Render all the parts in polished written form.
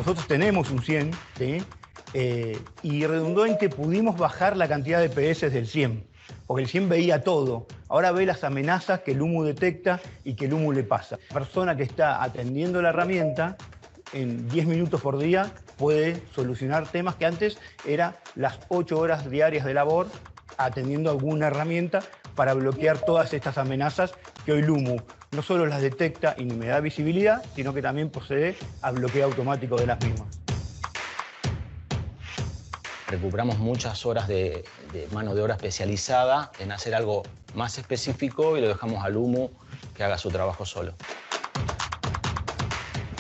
Nosotros tenemos un 100, ¿sí? Y redundó en que pudimos bajar la cantidad de PS del 100, porque el 100 veía todo. Ahora ve las amenazas que el humo detecta y que el humo le pasa. La persona que está atendiendo la herramienta en 10 minutos por día puede solucionar temas que antes eran las 8 horas diarias de labor atendiendo alguna herramienta para bloquear todas estas amenazas que hoy el humo no solo las detecta y me da visibilidad, sino que también procede al bloqueo automático de las mismas. Recuperamos muchas horas de mano de obra especializada en hacer algo más específico y lo dejamos al humo que haga su trabajo solo.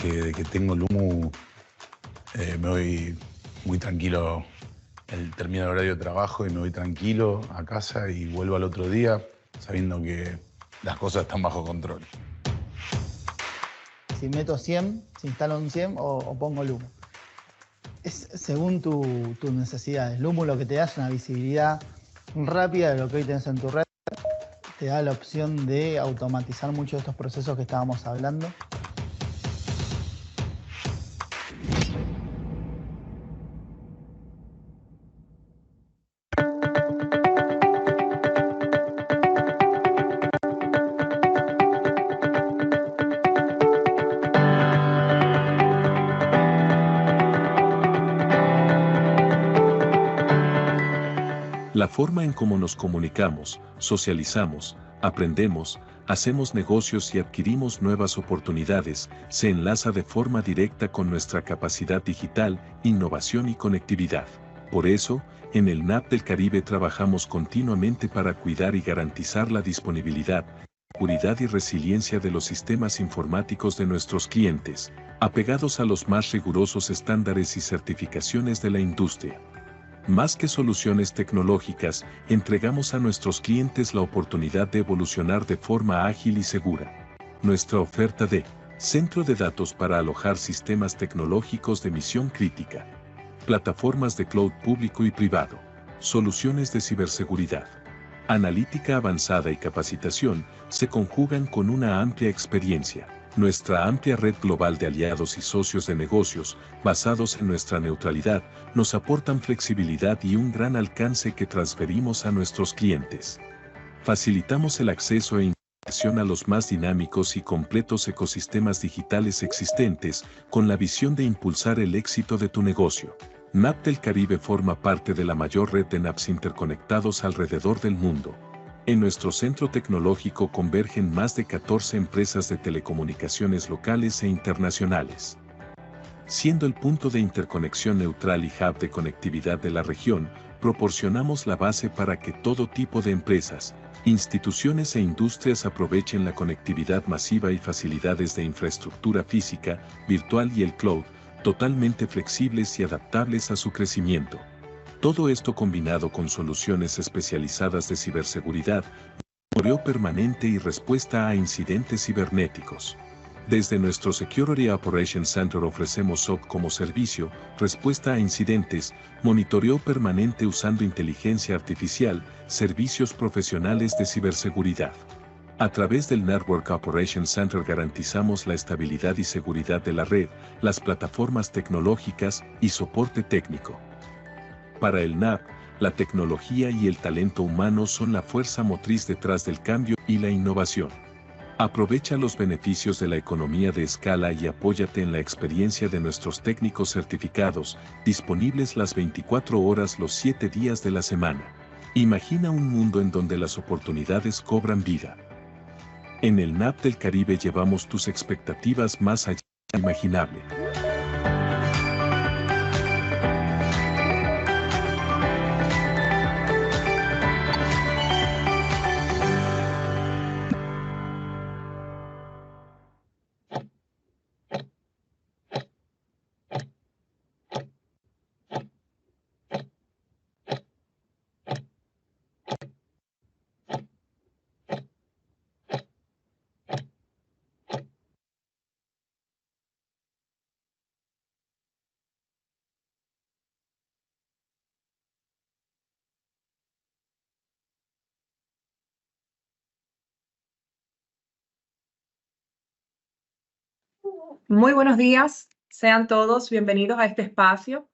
De que tengo el humo me voy muy tranquilo, termino el horario de trabajo y me voy tranquilo a casa y vuelvo al otro día sabiendo que las cosas están bajo control. Si meto 100, si instalo un 100 o pongo el humo. Es según tus necesidades. El humo lo que te da es una visibilidad rápida de lo que hoy tenés en tu red. Te da la opción de automatizar muchos de estos procesos que estábamos hablando. La forma en cómo nos comunicamos, socializamos, aprendemos, hacemos negocios y adquirimos nuevas oportunidades, se enlaza de forma directa con nuestra capacidad digital, innovación y conectividad. Por eso, en el NAP del Caribe trabajamos continuamente para cuidar y garantizar la disponibilidad, seguridad y resiliencia de los sistemas informáticos de nuestros clientes, apegados a los más rigurosos estándares y certificaciones de la industria. Más que soluciones tecnológicas, entregamos a nuestros clientes la oportunidad de evolucionar de forma ágil y segura. Nuestra oferta de centro de datos para alojar sistemas tecnológicos de misión crítica, plataformas de cloud público y privado, soluciones de ciberseguridad, analítica avanzada y capacitación se conjugan con una amplia experiencia. Nuestra amplia red global de aliados y socios de negocios, basados en nuestra neutralidad, nos aportan flexibilidad y un gran alcance que transferimos a nuestros clientes. Facilitamos el acceso e integración a los más dinámicos y completos ecosistemas digitales existentes, con la visión de impulsar el éxito de tu negocio. NAP del Caribe forma parte de la mayor red de NAPs interconectados alrededor del mundo. En nuestro centro tecnológico convergen más de 14 empresas de telecomunicaciones locales e internacionales. Siendo el punto de interconexión neutral y hub de conectividad de la región, proporcionamos la base para que todo tipo de empresas, instituciones e industrias aprovechen la conectividad masiva y facilidades de infraestructura física, virtual y el cloud, totalmente flexibles y adaptables a su crecimiento. Todo esto combinado con soluciones especializadas de ciberseguridad, monitoreo permanente y respuesta a incidentes cibernéticos. Desde nuestro Security Operations Center ofrecemos SOC como servicio, respuesta a incidentes, monitoreo permanente usando inteligencia artificial, servicios profesionales de ciberseguridad. A través del Network Operations Center garantizamos la estabilidad y seguridad de la red, las plataformas tecnológicas y soporte técnico. Para el NAP, la tecnología y el talento humano son la fuerza motriz detrás del cambio y la innovación. Aprovecha los beneficios de la economía de escala y apóyate en la experiencia de nuestros técnicos certificados, disponibles las 24 horas los 7 días de la semana. Imagina un mundo en donde las oportunidades cobran vida. En el NAP del Caribe llevamos tus expectativas más allá de lo imaginable. Muy buenos días. Sean todos bienvenidos a este espacio,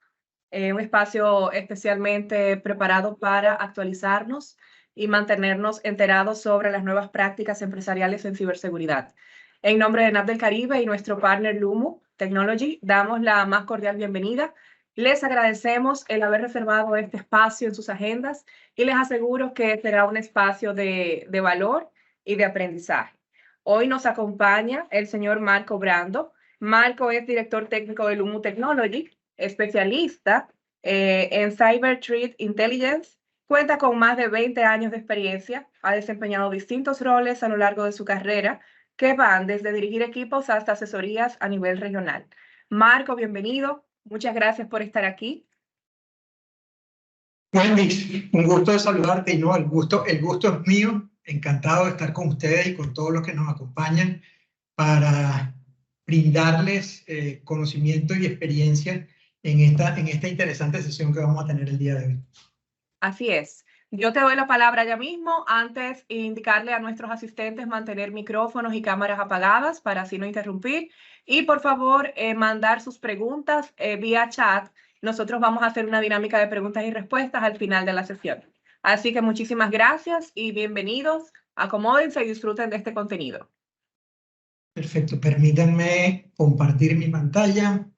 un espacio especialmente preparado para actualizarnos y mantenernos enterados sobre las nuevas prácticas empresariales en ciberseguridad. En nombre de NAP del Caribe y nuestro partner Lumu Technology, damos la más cordial bienvenida. Les agradecemos el haber reservado este espacio en sus agendas y les aseguro que será un espacio de valor y de aprendizaje. Hoy nos acompaña el señor Marco Brando. Marco es director técnico de Lumu Technology, especialista en Cyber Threat Intelligence, cuenta con más de 20 años de experiencia, ha desempeñado distintos roles a lo largo de su carrera que van desde dirigir equipos hasta asesorías a nivel regional. Marco, bienvenido, muchas gracias por estar aquí. Wendy, un gusto de saludarte y no, el gusto es mío, encantado de estar con ustedes y con todos los que nos acompañan para brindarles conocimiento y experiencia en esta interesante sesión que vamos a tener el día de hoy. Así es. Yo te doy la palabra ya mismo. Antes, indicarle a nuestros asistentes mantener micrófonos y cámaras apagadas para así no interrumpir. Y por favor, mandar sus preguntas vía chat. Nosotros vamos a hacer una dinámica de preguntas y respuestas al final de la sesión. Así que muchísimas gracias y bienvenidos. Acomódense y disfruten de este contenido. Perfecto, permítanme compartir mi pantalla.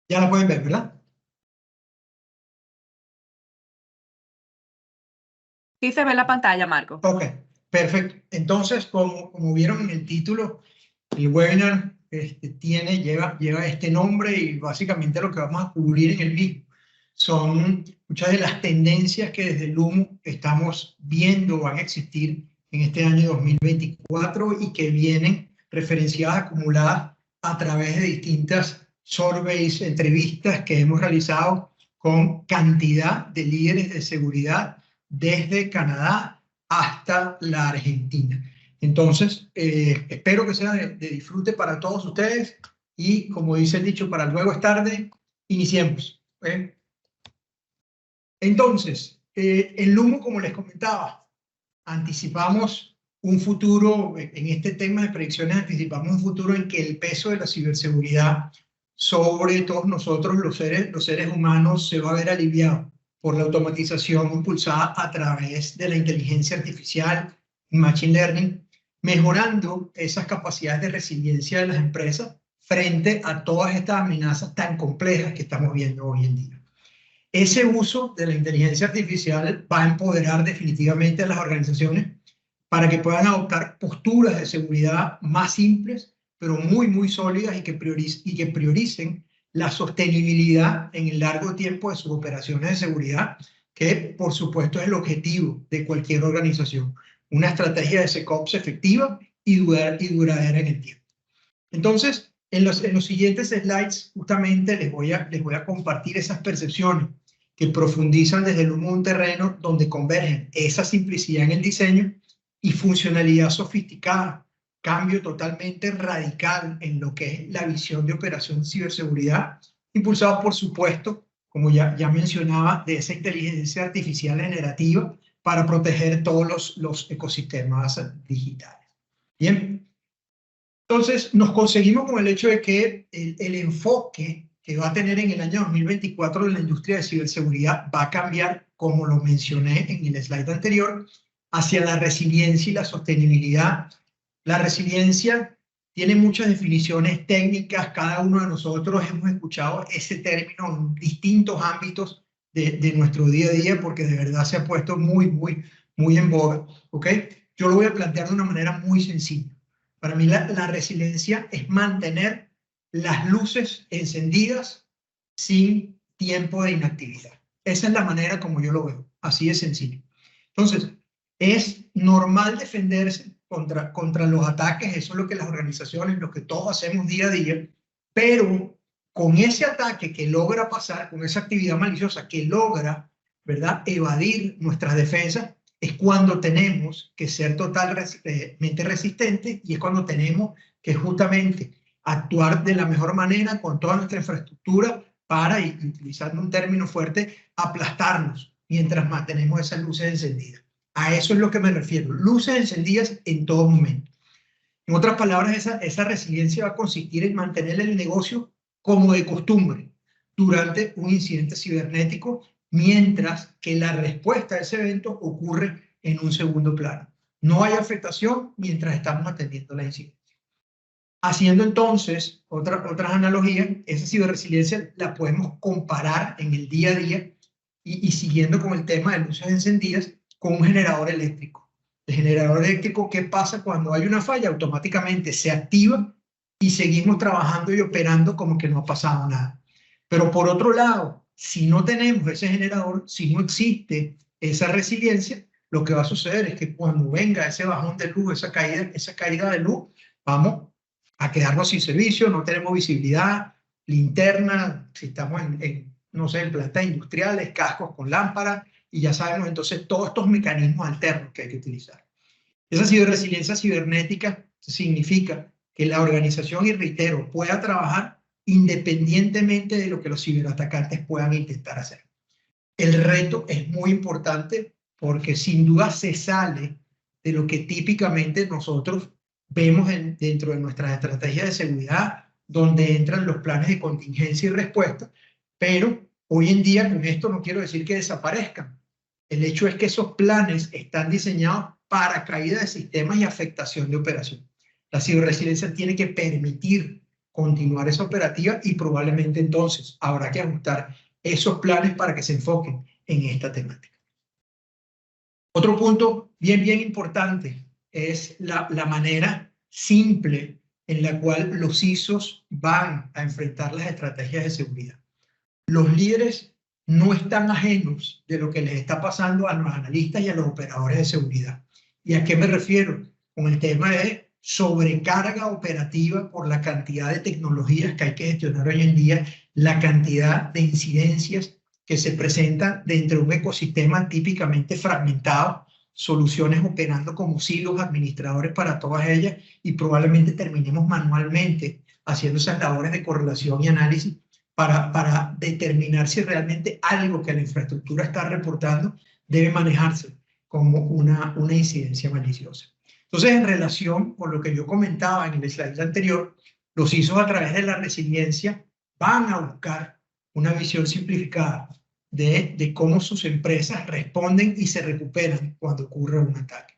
Ya la pueden ver, ¿verdad? Sí se ve la pantalla, Marco. Ok, perfecto. Entonces, como vieron en el título, el webinar lleva este nombre y básicamente lo que vamos a cubrir en el mismo son muchas de las tendencias que desde Lumu estamos viendo van a existir en este año 2024 y que vienen referenciadas, acumuladas a través de distintas surveys, entrevistas que hemos realizado con cantidad de líderes de seguridad desde Canadá hasta la Argentina. Entonces, espero que sea de disfrute para todos ustedes y, como dice el dicho, para luego es tarde, iniciemos. Entonces, en Lumu, como les comentaba, anticipamos un futuro, en este tema de predicciones, anticipamos un futuro en que el peso de la ciberseguridad sobre todos nosotros, los seres humanos, se va a ver aliviado por la automatización impulsada a través de la inteligencia artificial y machine learning, mejorando esas capacidades de resiliencia de las empresas frente a todas estas amenazas tan complejas que estamos viendo hoy en día. Ese uso de la inteligencia artificial va a empoderar definitivamente a las organizaciones para que puedan adoptar posturas de seguridad más simples, pero muy sólidas y que prioricen la sostenibilidad en el largo tiempo de sus operaciones de seguridad, que por supuesto es el objetivo de cualquier organización. Una estrategia de SecOps efectiva y duradera en el tiempo. Entonces, en los siguientes slides justamente les voy a compartir esas percepciones que profundizan desde el Lumu un terreno donde convergen esa simplicidad en el diseño y funcionalidad sofisticada, cambio totalmente radical en lo que es la visión de operación de ciberseguridad, impulsado por supuesto, como ya mencionaba, de esa inteligencia artificial generativa para proteger todos los ecosistemas digitales. Bien. Entonces, nos conseguimos con el hecho de que el enfoque que va a tener en el año 2024 de la industria de ciberseguridad va a cambiar, como lo mencioné en el slide anterior, hacia la resiliencia y la sostenibilidad. La resiliencia tiene muchas definiciones técnicas, cada uno de nosotros hemos escuchado ese término en distintos ámbitos de nuestro día a día porque de verdad se ha puesto muy en boga. ¿Okay? Yo lo voy a plantear de una manera muy sencilla. Para mí la resiliencia es mantener las luces encendidas sin tiempo de inactividad. Esa es la manera como yo lo veo, así de sencillo. Entonces, es normal defenderse contra los ataques, eso es lo que las organizaciones, lo que todos hacemos día a día, pero con ese ataque que logra pasar, con esa actividad maliciosa que logra, ¿verdad?, evadir nuestras defensas, es cuando tenemos que ser totalmente resistentes y es cuando tenemos que justamente actuar de la mejor manera con toda nuestra infraestructura para, y utilizando un término fuerte, aplastarnos mientras mantenemos esas luces encendidas. A eso es lo que me refiero. Luces encendidas en todo momento. En otras palabras, esa resiliencia va a consistir en mantener el negocio como de costumbre durante un incidente cibernético, mientras que la respuesta a ese evento ocurre en un segundo plano. No hay afectación mientras estamos atendiendo la incidencia. Haciendo entonces otras analogías, esa ciberresiliencia la podemos comparar en el día a día y siguiendo con el tema de luces encendidas con un generador eléctrico. El generador eléctrico, ¿qué pasa cuando hay una falla? Automáticamente se activa y seguimos trabajando y operando como que no ha pasado nada. Pero por otro lado, si no tenemos ese generador, si no existe esa resiliencia, lo que va a suceder es que cuando venga ese bajón de luz, esa caída de luz, vamos a quedarnos sin servicio, no tenemos visibilidad, linterna, si estamos no sé, en plantas industriales, cascos con lámparas, y ya sabemos entonces todos estos mecanismos alternos que hay que utilizar. Esa ciberresiliencia cibernética significa que la organización, y reitero, pueda trabajar independientemente de lo que los ciberatacantes puedan intentar hacer. El reto es muy importante porque sin duda se sale de lo que típicamente nosotros vemos dentro de nuestras estrategias de seguridad, donde entran los planes de contingencia y respuesta, pero hoy en día con esto no quiero decir que desaparezcan. El hecho es que esos planes están diseñados para caída de sistemas y afectación de operación. La ciberresiliencia tiene que permitir continuar esa operativa y probablemente entonces habrá que ajustar esos planes para que se enfoquen en esta temática. Otro punto bien importante es la manera simple en la cual los CISOs van a enfrentar las estrategias de seguridad. Los líderes no están ajenos de lo que les está pasando a los analistas y a los operadores de seguridad. ¿Y a qué me refiero? Con el tema de sobrecarga operativa por la cantidad de tecnologías que hay que gestionar hoy en día, la cantidad de incidencias que se presentan dentro de un ecosistema típicamente fragmentado, soluciones operando como silos administradores para todas ellas, y probablemente terminemos manualmente haciendo esas labores de correlación y análisis para determinar si realmente algo que la infraestructura está reportando debe manejarse como una incidencia maliciosa. Entonces, en relación con lo que yo comentaba en el slide anterior, los ISOs a través de la resiliencia van a buscar una visión simplificada de cómo sus empresas responden y se recuperan cuando ocurre un ataque.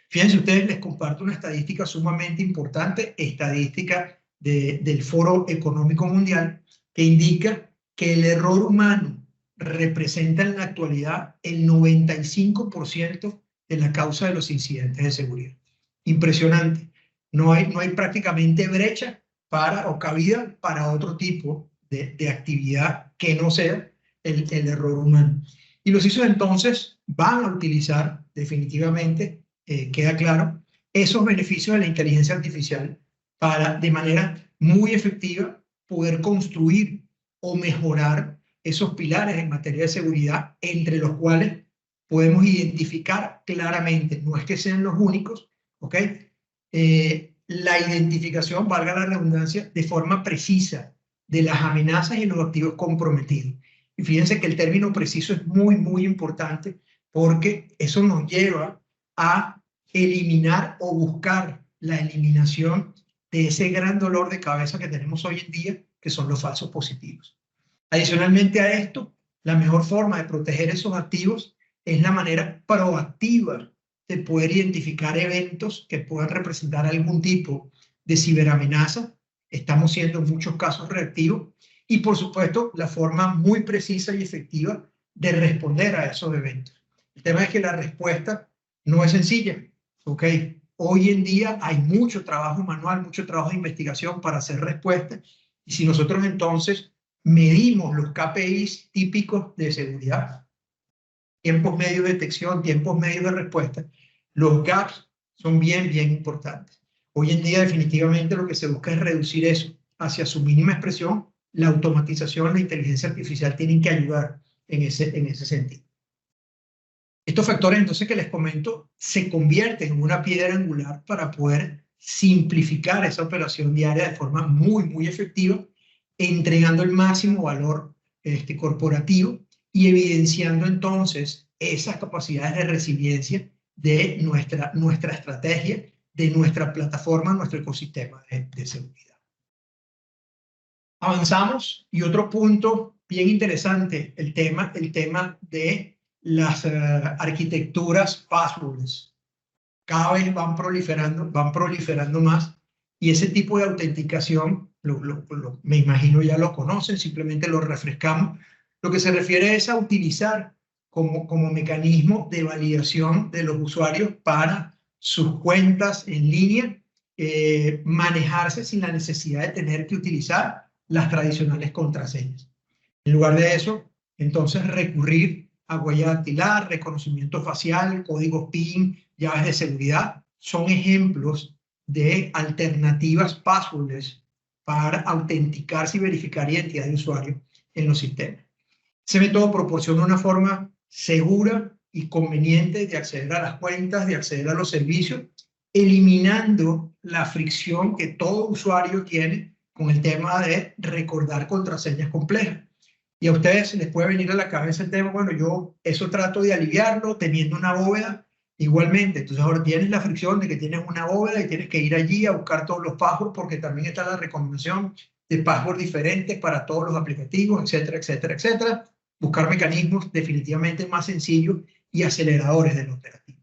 Fíjense ustedes, les comparto una estadística sumamente importante, estadística del Foro Económico Mundial, que indica que el error humano representa en la actualidad el 95% de la causa de los incidentes de seguridad. Impresionante. No hay prácticamente brecha o cabida para otro tipo de actividad que no sea el error humano. Y los ISOs entonces van a utilizar definitivamente, queda claro, esos beneficios de la inteligencia artificial para de manera muy efectiva poder construir o mejorar esos pilares en materia de seguridad, entre los cuales podemos identificar claramente, no es que sean los únicos, ¿ok? La identificación, valga la redundancia, de forma precisa de las amenazas y los activos comprometidos. Y fíjense que el término preciso es muy importante, porque eso nos lleva a eliminar o buscar la eliminación de ese gran dolor de cabeza que tenemos hoy en día, que son los falsos positivos. Adicionalmente a esto, la mejor forma de proteger esos activos es la manera proactiva de poder identificar eventos que puedan representar algún tipo de ciberamenaza. Estamos siendo en muchos casos reactivos, y por supuesto la forma muy precisa y efectiva de responder a esos eventos. El tema es que la respuesta no es sencilla, ¿ok? Hoy en día hay mucho trabajo manual, mucho trabajo de investigación para hacer respuestas, y si nosotros entonces medimos los KPIs típicos de seguridad, tiempos medios de detección, tiempos medios de respuesta, los gaps son bien importantes. Hoy en día definitivamente lo que se busca es reducir eso hacia su mínima expresión. La automatización, la inteligencia artificial tienen que ayudar en ese sentido. Estos factores entonces que les comento se convierten en una piedra angular para poder simplificar esa operación diaria de forma muy efectiva, entregando el máximo valor corporativo y evidenciando entonces esas capacidades de resiliencia de nuestra estrategia, de nuestra plataforma, nuestro ecosistema de seguridad. Avanzamos y otro punto bien interesante, el tema de las arquitecturas passwordless. Cada vez van proliferando más y ese tipo de autenticación, me imagino ya lo conocen, simplemente lo refrescamos. Lo que se refiere es a utilizar como mecanismo de validación de los usuarios para sus cuentas en línea, manejarse sin la necesidad de tener que utilizar las tradicionales contraseñas. En lugar de eso, entonces recurrir a huella dactilar, reconocimiento facial, códigos PIN, llaves de seguridad, son ejemplos de alternativas passwordless para autenticarse y verificar identidad de usuario en los sistemas. Ese método proporciona una forma segura y conveniente de acceder a las cuentas, de acceder a los servicios, eliminando la fricción que todo usuario tiene con el tema de recordar contraseñas complejas. Y a ustedes les puede venir a la cabeza el tema, bueno, yo eso trato de aliviarlo teniendo una bóveda igualmente. Entonces ahora tienes la fricción de que tienes una bóveda y tienes que ir allí a buscar todos los passwords porque también está la recomendación de passwords diferentes para todos los aplicativos, etcétera, etcétera, etcétera. Buscar mecanismos definitivamente más sencillos y aceleradores del operativo.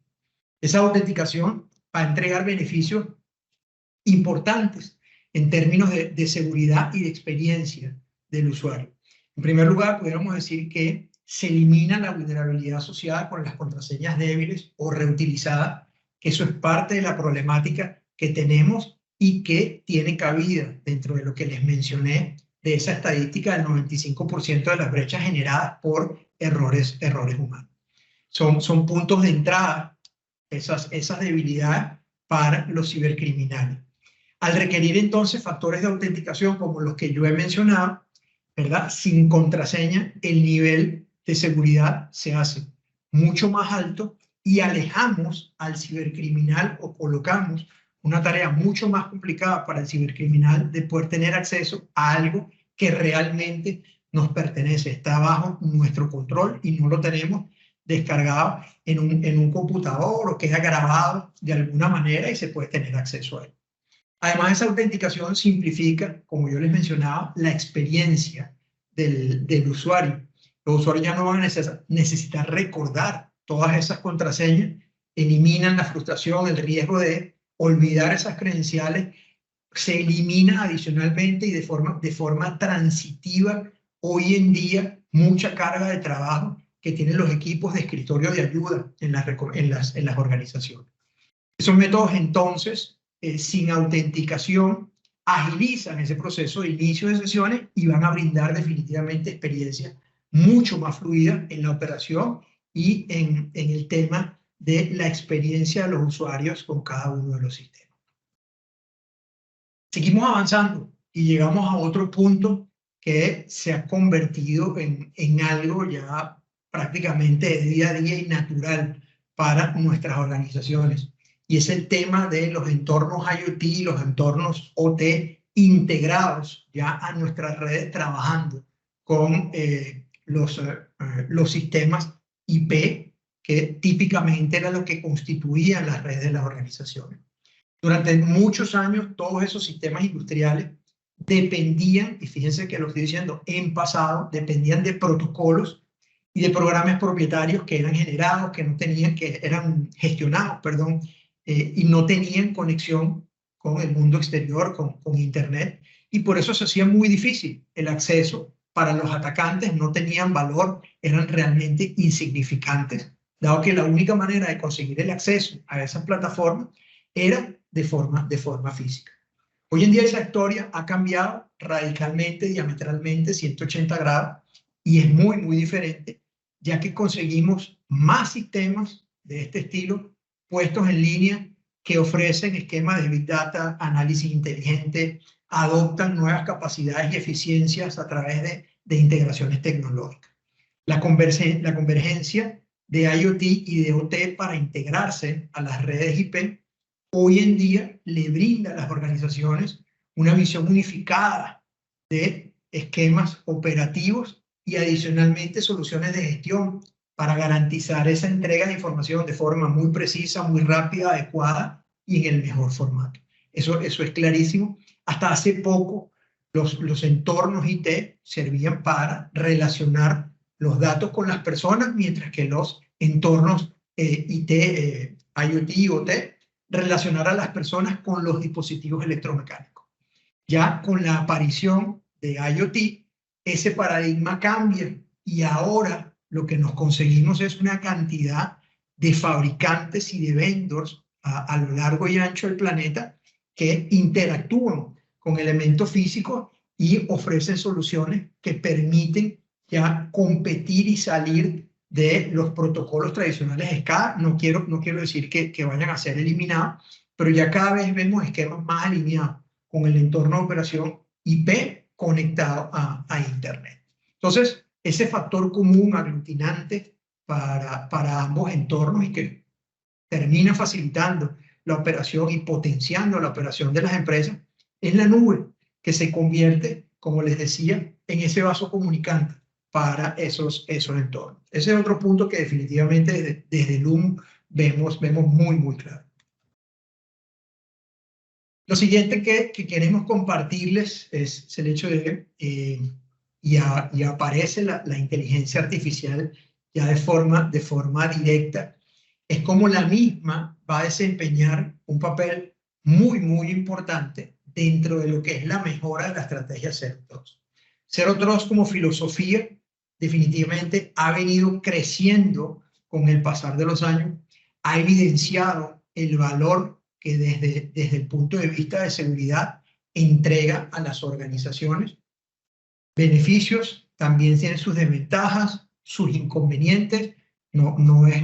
Esa autenticación va a entregar beneficios importantes en términos de seguridad y de experiencia del usuario. En primer lugar, pudiéramos decir que se elimina la vulnerabilidad asociada con las contraseñas débiles o reutilizadas, que eso es parte de la problemática que tenemos y que tiene cabida dentro de lo que les mencioné de esa estadística del 95% de las brechas generadas por errores humanos. Son puntos de entrada, esas debilidades para los cibercriminales. Al requerir entonces factores de autenticación como los que yo he mencionado, ¿verdad? Sin contraseña, el nivel de seguridad se hace mucho más alto y alejamos al cibercriminal o colocamos una tarea mucho más complicada para el cibercriminal de poder tener acceso a algo que realmente nos pertenece, está bajo nuestro control y no lo tenemos descargado en un computador o queda grabado de alguna manera y se puede tener acceso a él. Además, esa autenticación simplifica, como yo les mencionaba, la experiencia del usuario. Los usuarios ya no van a necesitar recordar todas esas contraseñas, eliminan la frustración, el riesgo de olvidar esas credenciales, se elimina adicionalmente y de forma transitiva hoy en día mucha carga de trabajo que tienen los equipos de escritorio de ayuda en las organizaciones. Esos métodos entonces, sin autenticación, agilizan ese proceso de inicio de sesiones y van a brindar definitivamente experiencias mucho más fluidas en la operación y en el tema de la experiencia de los usuarios con cada uno de los sistemas. Seguimos avanzando y llegamos a otro punto que se ha convertido en algo ya prácticamente de día a día y natural para nuestras organizaciones. Y es el tema de los entornos IoT, los entornos OT integrados ya a nuestras redes, trabajando con los sistemas IP, que típicamente era lo que constituían las redes de las organizaciones. Durante muchos años, todos esos sistemas industriales dependían, y fíjense que lo estoy diciendo en pasado, dependían de protocolos y de programas propietarios que eran generados, eran gestionados, perdón, y no tenían conexión con el mundo exterior, con Internet, y por eso se hacía muy difícil el acceso para los atacantes, no tenían valor, eran realmente insignificantes, dado que la única manera de conseguir el acceso a esas plataformas era de forma física. Hoy en día esa historia ha cambiado radicalmente, diametralmente, 180 grados, y es muy, muy diferente, ya que conseguimos más sistemas de este estilo puestos en línea que ofrecen esquemas de Big Data, análisis inteligente, adoptan nuevas capacidades y eficiencias a través de integraciones tecnológicas. La convergencia de IoT y de OT para integrarse a las redes IP hoy en día le brinda a las organizaciones una visión unificada de esquemas operativos y adicionalmente soluciones de gestión para garantizar esa entrega de información de forma muy precisa, muy rápida, adecuada y en el mejor formato. Eso es clarísimo. Hasta hace poco los entornos IT servían para relacionar los datos con las personas, mientras que los entornos IT, IoT, OT, relacionar a las personas con los dispositivos electromecánicos. Ya con la aparición de IoT, ese paradigma cambia y ahora lo que nos conseguimos es una cantidad de fabricantes y de vendors a lo largo y ancho del planeta que interactúan con elementos físicos y ofrecen soluciones que permiten ya competir y salir de los protocolos tradicionales SCADA. No quiero decir que vayan a ser eliminados, pero ya cada vez vemos esquemas más alineados con el entorno de operación IP conectado a Internet. Entonces, ese factor común aglutinante para ambos entornos y que termina facilitando la operación y potenciando la operación de las empresas es la nube, que se convierte, como les decía, en ese vaso comunicante para esos entornos. Ese es otro punto que definitivamente desde Lumo vemos muy claro. Lo siguiente que queremos compartirles es el hecho de y aparece la inteligencia artificial ya de forma directa, es como la misma va a desempeñar un papel muy importante dentro de lo que es la mejora de la estrategia Zero Trust. Zero Trust como filosofía definitivamente ha venido creciendo con el pasar de los años, ha evidenciado el valor que desde el punto de vista de seguridad entrega a las organizaciones. Beneficios, también tienen sus desventajas, sus inconvenientes. No es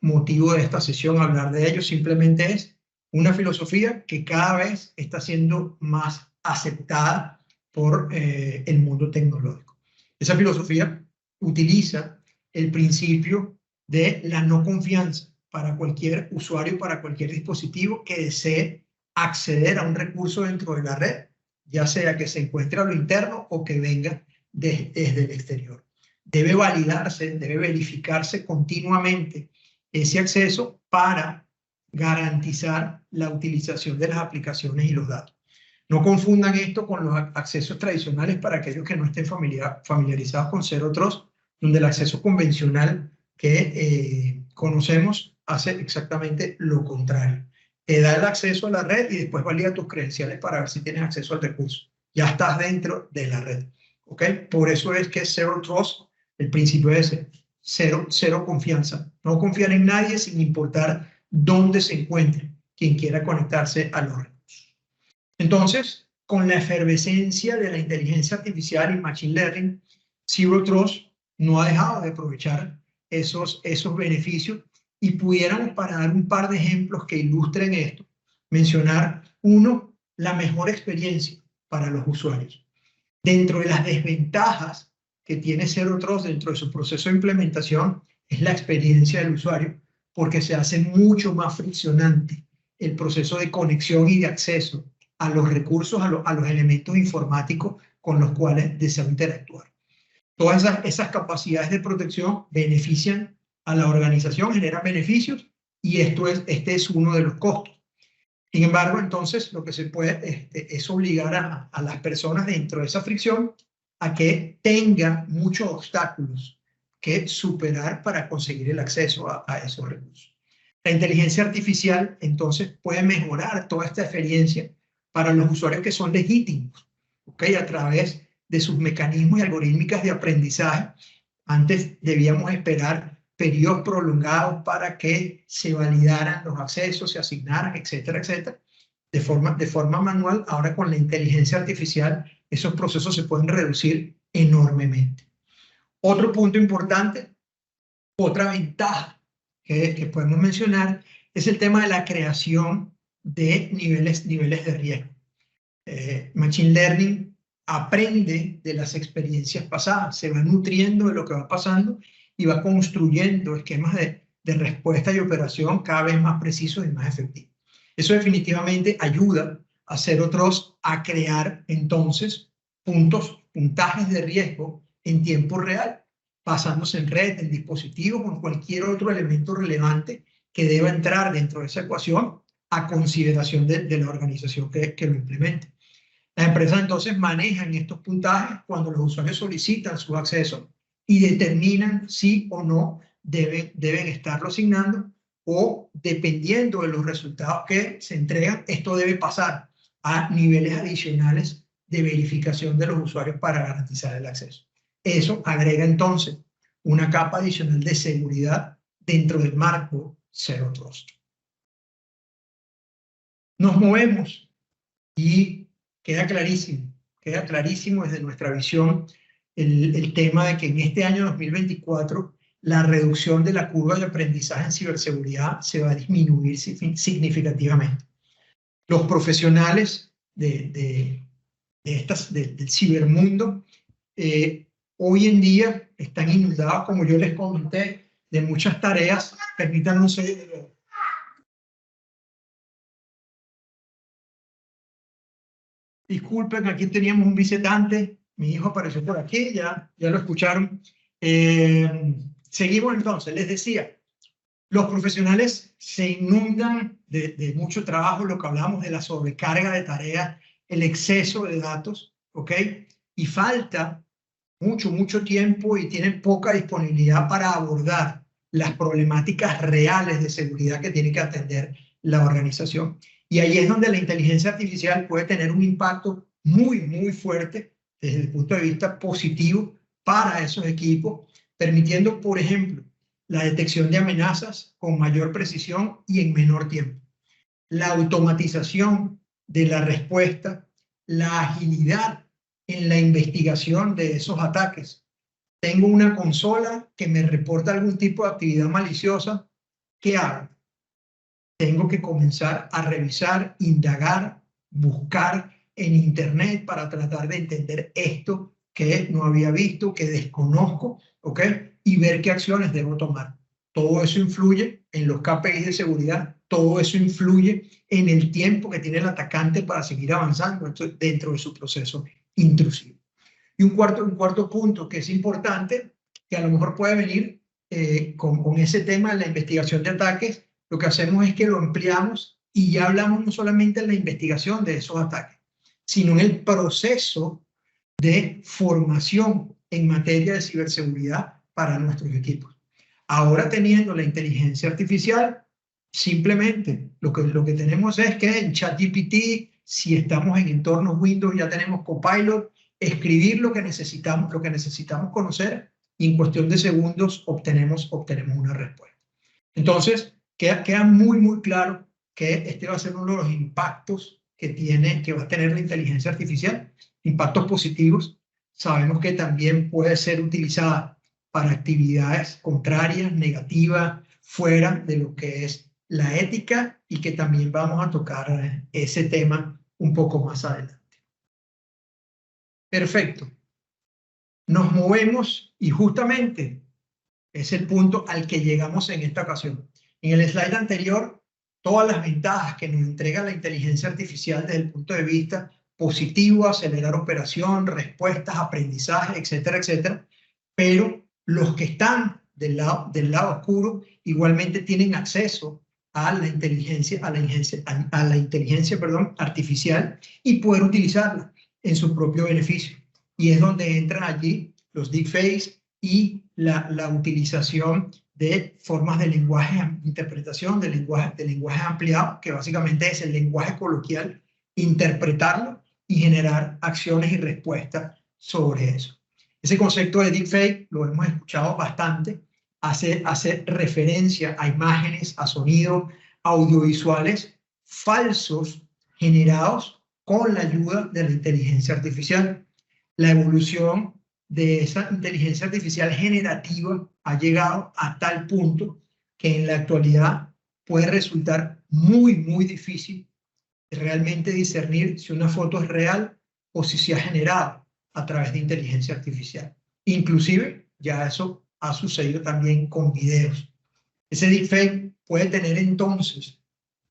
motivo de esta sesión hablar de ellos, simplemente es una filosofía que cada vez está siendo más aceptada por el mundo tecnológico. Esa filosofía utiliza el principio de la no confianza para cualquier usuario, para cualquier dispositivo que desee acceder a un recurso dentro de la red, ya sea que se encuentre a lo interno o que venga desde el exterior. Debe validarse, debe verificarse continuamente ese acceso para garantizar la utilización de las aplicaciones y los datos. No confundan esto con los accesos tradicionales para aquellos que no estén familiarizados con Zero Trust, donde el acceso convencional que conocemos hace exactamente lo contrario. Te da el acceso a la red y después valida tus credenciales para ver si tienes acceso al recurso. Ya estás dentro de la red. ¿Okay? Por eso es que Zero Trust, el principio es cero confianza. No confiar en nadie sin importar dónde se encuentre quien quiera conectarse a los recursos. Entonces, con la efervescencia de la inteligencia artificial y Machine Learning, Zero Trust no ha dejado de aprovechar esos beneficios y pudiéramos, para dar un par de ejemplos que ilustren esto, mencionar uno, la mejor experiencia para los usuarios. Dentro de las desventajas que tiene Zero Trust dentro de su proceso de implementación es la experiencia del usuario, porque se hace mucho más friccionante el proceso de conexión y de acceso a los recursos, a los elementos informáticos con los cuales desea interactuar. Todas esas capacidades de protección benefician a la organización, generan beneficios y este es uno de los costos. Sin embargo, entonces, lo que se puede es obligar a las personas dentro de esa fricción a que tengan muchos obstáculos que superar para conseguir el acceso a esos recursos. La inteligencia artificial, entonces, puede mejorar toda esta experiencia para los usuarios que son legítimos, ¿okay? A través de sus mecanismos y algorítmicas de aprendizaje. Antes debíamos esperar periodos prolongados para que se validaran los accesos, se asignaran, etcétera, etcétera, de forma manual. Ahora con la inteligencia artificial esos procesos se pueden reducir enormemente. Otro punto importante, otra ventaja que podemos mencionar es el tema de la creación de niveles de riesgo. Machine Learning aprende de las experiencias pasadas, se va nutriendo de lo que va pasando y va construyendo esquemas de respuesta y operación cada vez más precisos y más efectivos. Eso definitivamente ayuda a Zero Trust a crear entonces puntajes de riesgo en tiempo real pasándose en red, en dispositivos o en cualquier otro elemento relevante que deba entrar dentro de esa ecuación a consideración de la organización que lo implemente. Las empresas entonces manejan estos puntajes cuando los usuarios solicitan su acceso y determinan si o no deben estarlo asignando, o dependiendo de los resultados que se entregan, esto debe pasar a niveles adicionales de verificación de los usuarios para garantizar el acceso. Eso agrega entonces una capa adicional de seguridad dentro del marco Zero Trust. Nos movemos y queda clarísimo desde nuestra visión el tema de que en este año 2024 la reducción de la curva de aprendizaje en ciberseguridad se va a disminuir significativamente. Los profesionales del cibermundo hoy en día están inundados, como yo les comenté, de muchas tareas. Permítanme un segundo. Disculpen, aquí teníamos un visitante. Mi hijo apareció por aquí, ya lo escucharon. Seguimos entonces. Les decía, los profesionales se inundan de mucho trabajo, lo que hablamos de la sobrecarga de tareas, el exceso de datos, ¿ok? Y falta mucho tiempo y tienen poca disponibilidad para abordar las problemáticas reales de seguridad que tiene que atender la organización. Y ahí es donde la inteligencia artificial puede tener un impacto muy fuerte desde el punto de vista positivo para esos equipos, permitiendo, por ejemplo, la detección de amenazas con mayor precisión y en menor tiempo, la automatización de la respuesta, la agilidad en la investigación de esos ataques. Tengo una consola que me reporta algún tipo de actividad maliciosa. ¿Qué hago? Tengo que comenzar a revisar, indagar, buscar en Internet para tratar de entender esto que no había visto, que desconozco, ¿ok? Y ver qué acciones debo tomar. Todo eso influye en los KPIs de seguridad, todo eso influye en el tiempo que tiene el atacante para seguir avanzando dentro de su proceso intrusivo. Y un cuarto punto que es importante, que a lo mejor puede venir con ese tema de la investigación de ataques, lo que hacemos es que lo ampliamos y ya hablamos no solamente de la investigación de esos ataques, sino en el proceso de formación en materia de ciberseguridad para nuestros equipos. Ahora, teniendo la inteligencia artificial, simplemente lo que tenemos es que en ChatGPT, si estamos en entornos Windows, ya tenemos Copilot, escribir lo que necesitamos conocer, y en cuestión de segundos obtenemos una respuesta. Entonces, queda muy claro que este va a ser uno de los impactos que va a tener la inteligencia artificial, impactos positivos. Sabemos que también puede ser utilizada para actividades contrarias, negativas, fuera de lo que es la ética, y que también vamos a tocar ese tema un poco más adelante. Perfecto. Nos movemos y justamente es el punto al que llegamos en esta ocasión. En el slide anterior, todas las ventajas que nos entrega la inteligencia artificial desde el punto de vista positivo, acelerar operación, respuestas, aprendizaje, etcétera, pero los que están del lado oscuro igualmente tienen acceso a la inteligencia artificial y poder utilizarla en su propio beneficio. Y es donde entran allí los deepfakes y la utilización de formas de lenguaje, interpretación de lenguaje ampliado, que básicamente es el lenguaje coloquial, interpretarlo y generar acciones y respuestas sobre eso. Ese concepto de deepfake lo hemos escuchado bastante, hace referencia a imágenes, a sonidos, audiovisuales falsos generados con la ayuda de la inteligencia artificial. La evolución de esa inteligencia artificial generativa ha llegado a tal punto que en la actualidad puede resultar muy difícil realmente discernir si una foto es real o si se ha generado a través de inteligencia artificial. Inclusive ya eso ha sucedido también con videos. Ese deepfake puede tener entonces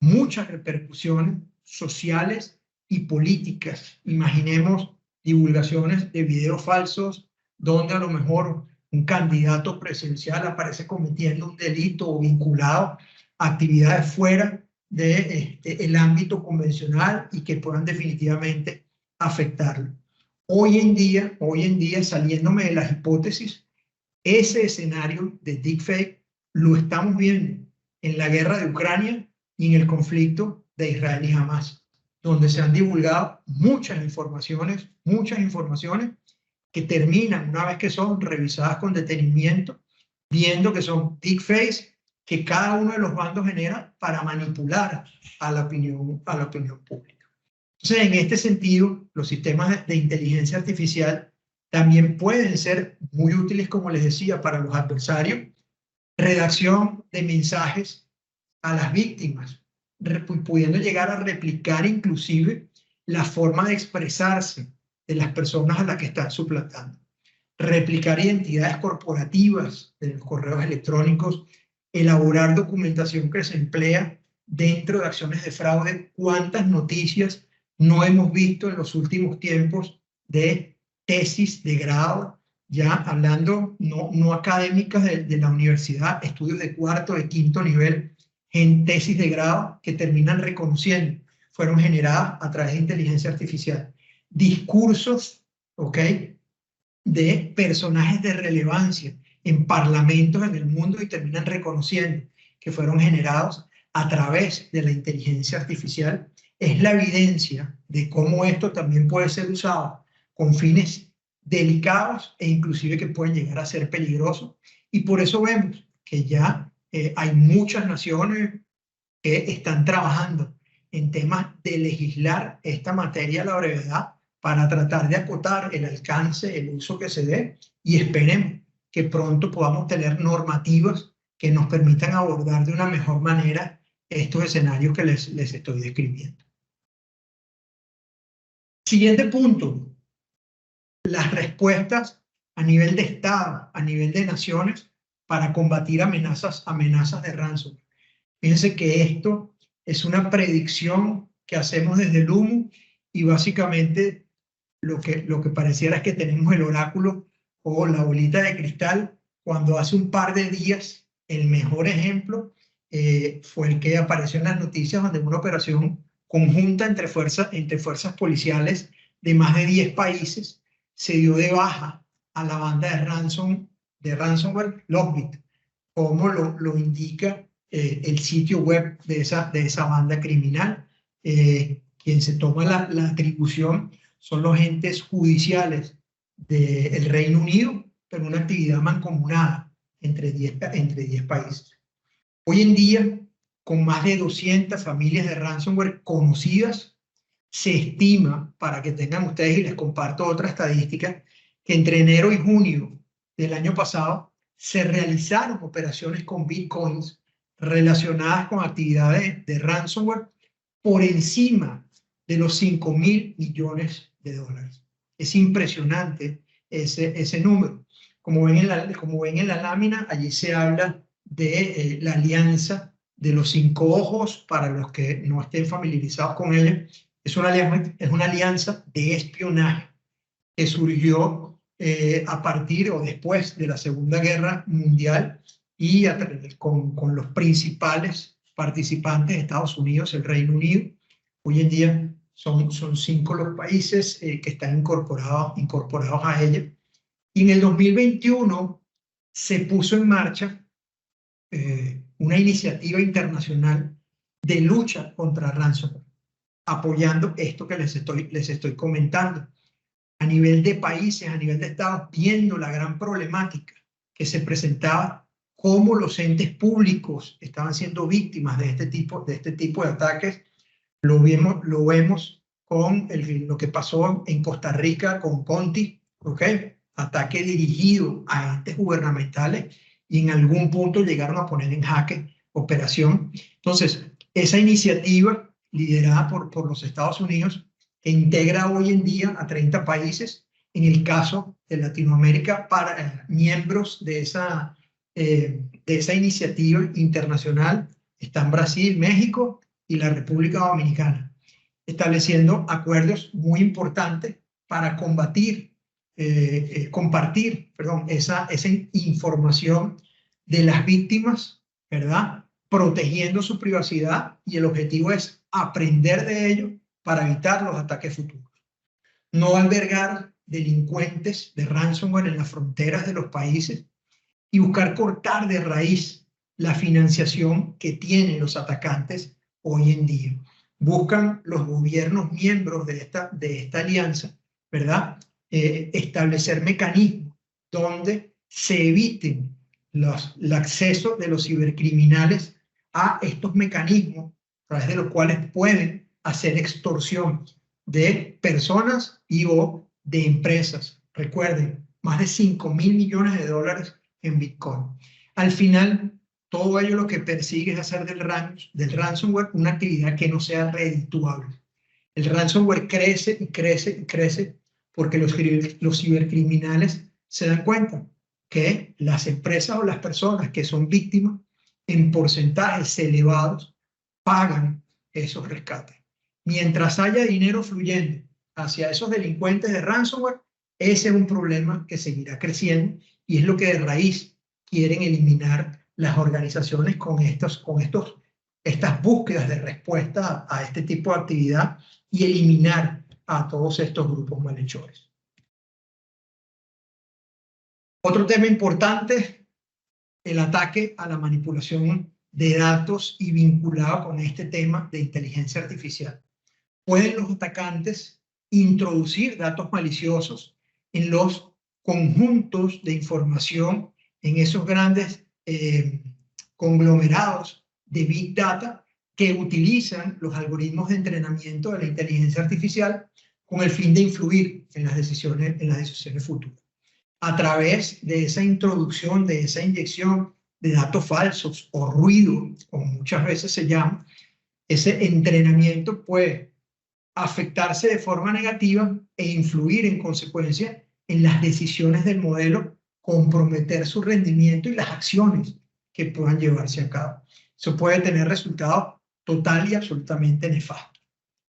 muchas repercusiones sociales y políticas. Imaginemos divulgaciones de videos falsos donde a lo mejor un candidato presidencial aparece cometiendo un delito o vinculado a actividades fuera del ámbito convencional y que puedan definitivamente afectarlo. Hoy en día, saliéndome de las hipótesis, ese escenario de deepfake lo estamos viendo en la guerra de Ucrania y en el conflicto de Israel y Hamas, donde se han divulgado muchas informaciones que terminan, una vez que son revisadas con detenimiento, viendo que son deepfakes que cada uno de los bandos genera para manipular a la opinión pública. Entonces, en este sentido, los sistemas de inteligencia artificial también pueden ser muy útiles, como les decía, para los adversarios. Redacción de mensajes a las víctimas, pudiendo llegar a replicar inclusive la forma de expresarse de las personas a las que están suplantando. Replicar identidades corporativas de los correos electrónicos, elaborar documentación que se emplea dentro de acciones de fraude. ¿Cuántas noticias no hemos visto en los últimos tiempos de tesis de grado, ya hablando no académicas de la universidad, estudios de cuarto, de quinto nivel, en tesis de grado que terminan reconociendo, fueron generadas a través de inteligencia artificial? Discursos, ¿ok?, de personajes de relevancia en parlamentos en el mundo y terminan reconociendo que fueron generados a través de la inteligencia artificial. Es la evidencia de cómo esto también puede ser usado con fines delicados e inclusive que pueden llegar a ser peligrosos. Y por eso vemos que ya hay muchas naciones que están trabajando en temas de legislar esta materia a la brevedad para tratar de acotar el alcance, el uso que se dé, y esperemos que pronto podamos tener normativas que nos permitan abordar de una mejor manera estos escenarios que les estoy describiendo. Siguiente punto, las respuestas a nivel de Estado, a nivel de naciones, para combatir amenazas de ransomware. Fíjense que esto es una predicción que hacemos desde el humo y básicamente lo que pareciera es que tenemos el oráculo o la bolita de cristal, cuando hace un par de días el mejor ejemplo fue el que apareció en las noticias, donde una operación conjunta entre fuerzas policiales de más de 10 países se dio de baja a la banda de ransomware Lockbit, como lo indica el sitio web de esa banda criminal. Quien se toma la atribución son los entes judiciales del Reino Unido, pero una actividad mancomunada entre 10 países. Hoy en día, con más de 200 familias de ransomware conocidas, se estima, para que tengan ustedes, y les comparto otra estadística, que entre enero y junio del año pasado se realizaron operaciones con bitcoins relacionadas con actividades de ransomware por encima de los $5.000 millones. Es impresionante ese número. Como ven en la lámina, allí se habla de la alianza de los 5 ojos. Para los que no estén familiarizados con ella, es una alianza de espionaje que surgió a partir o después de la Segunda Guerra Mundial y con los principales participantes de Estados Unidos, el Reino Unido. Hoy en día son 5 los países que están incorporados a ella. Y en el 2021 se puso en marcha una iniciativa internacional de lucha contra ransomware, apoyando esto que les estoy comentando. A nivel de países, a nivel de estados, viendo la gran problemática que se presentaba, cómo los entes públicos estaban siendo víctimas de este tipo de ataques. Lo vemos con lo que pasó en Costa Rica con Conti, ¿okay? Ataque dirigido a entes gubernamentales y en algún punto llegaron a poner en jaque operación. Entonces, esa iniciativa liderada por los Estados Unidos, que integra hoy en día a 30 países, en el caso de Latinoamérica, para miembros de esa iniciativa internacional están Brasil, México y la República Dominicana, estableciendo acuerdos muy importantes para combatir compartir, esa información de las víctimas, ¿verdad? Protegiendo su privacidad, y el objetivo es aprender de ello para evitar los ataques futuros. No albergar delincuentes de ransomware en las fronteras de los países y buscar cortar de raíz la financiación que tienen los atacantes hoy en día. Buscan los gobiernos miembros de esta alianza, ¿verdad? Establecer mecanismos donde se eviten el acceso de los cibercriminales a estos mecanismos a través de los cuales pueden hacer extorsión de personas y o de empresas. Recuerden, más de 5.000 millones de dólares en Bitcoin. Al final, todo ello lo que persigue es hacer del ransomware una actividad que no sea redituable. El ransomware crece y crece y crece porque los cibercriminales se dan cuenta que las empresas o las personas que son víctimas en porcentajes elevados pagan esos rescates. Mientras haya dinero fluyendo hacia esos delincuentes de ransomware, ese es un problema que seguirá creciendo, y es lo que de raíz quieren eliminar las organizaciones con estas búsquedas de respuesta a este tipo de actividad, y eliminar a todos estos grupos malhechores. Otro tema importante, el ataque a la manipulación de datos y vinculado con este tema de inteligencia artificial. Pueden los atacantes introducir datos maliciosos en los conjuntos de información, en esos grandes conglomerados de Big Data que utilizan los algoritmos de entrenamiento de la inteligencia artificial con el fin de influir en las decisiones futuras. A través de esa introducción, de esa inyección de datos falsos o ruido, como muchas veces se llama, ese entrenamiento puede afectarse de forma negativa e influir en consecuencia en las decisiones del modelo, comprometer su rendimiento y las acciones que puedan llevarse a cabo. Eso puede tener resultados total y absolutamente nefastos.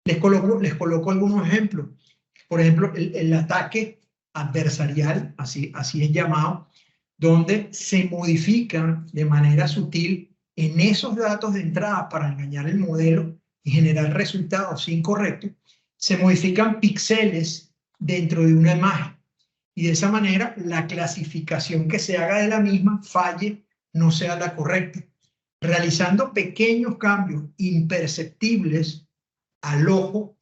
Les coloco algunos ejemplos. Por ejemplo, el ataque adversarial, así es llamado, donde se modifican de manera sutil en esos datos de entrada para engañar el modelo y generar resultados incorrectos, se modifican píxeles dentro de una imagen, y de esa manera la clasificación que se haga de la misma falle, no sea la correcta. Realizando pequeños cambios imperceptibles al ojo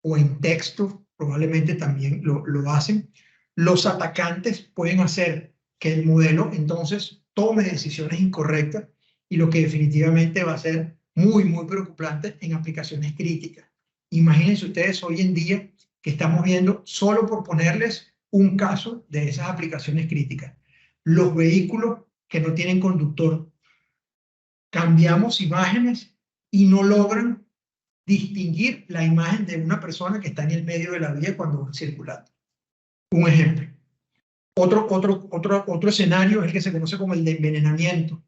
o en texto, probablemente también lo hacen, los atacantes pueden hacer que el modelo entonces tome decisiones incorrectas, y lo que definitivamente va a ser muy, muy preocupante en aplicaciones críticas. Imagínense ustedes hoy en día que estamos viendo, solo por ponerles un caso de esas aplicaciones críticas, los vehículos que no tienen conductor. Cambiamos imágenes y no logran distinguir la imagen de una persona que está en el medio de la vía cuando van circulando. Un ejemplo. Otro escenario es el que se conoce como el de envenenamiento.